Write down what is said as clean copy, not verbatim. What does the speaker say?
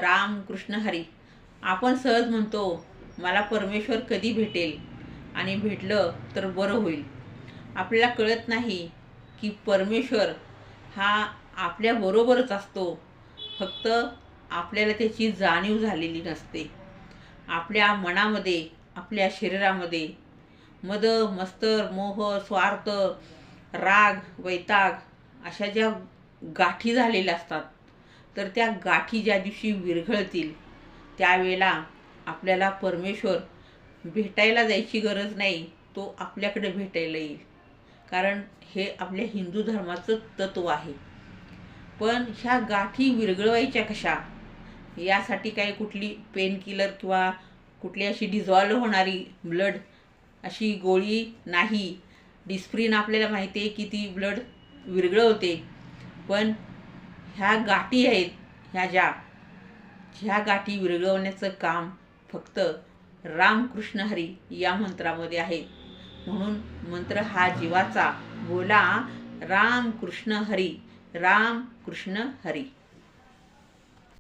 राम कृष्ण हरी. आपण सहज म्हणतो मला परमेश्वर कधी भेटेल आणि भेटलं तर बरं होईल. आपल्याला कळत नाही की परमेश्वर हा आपल्याबरोबरच असतो, फक्त आपल्याला त्याची जाणीव झालेली नसते. आपल्या मनामध्ये, आपल्या शरीरामध्ये मद, मत्सर, मोह, स्वार्थ, राग, वैताग अशा ज्या गाठी झालेल्या असतात, तर त्या गाठी ज्या दिवशी विरघळतील त्यावेळेला आपल्याला परमेश्वर भेटायला जायची गरज नाही, तो आपल्याकडे भेटायला येईल. कारण हे आपल्या हिंदू धर्माचं तत्व आहे. पण ह्या गाठी विरघळवायच्या कशा, यासाठी काही कुठली पेन किलर किंवा कुठली अशी डिझॉल्व होणारी ब्लड अशी गोळी नाही. डिस्प्रिन आपल्याला माहिती आहे की ती ब्लड विरघळवते. पण ह्या गाठी आहेत, ह्या गाठी विरघळवण्याचं काम फक्त राम कृष्ण हरी या मंत्रामध्ये आहे. म्हणून मंत्र हा जीवाचा. बोला राम कृष्ण हरी, राम कृष्ण हरी.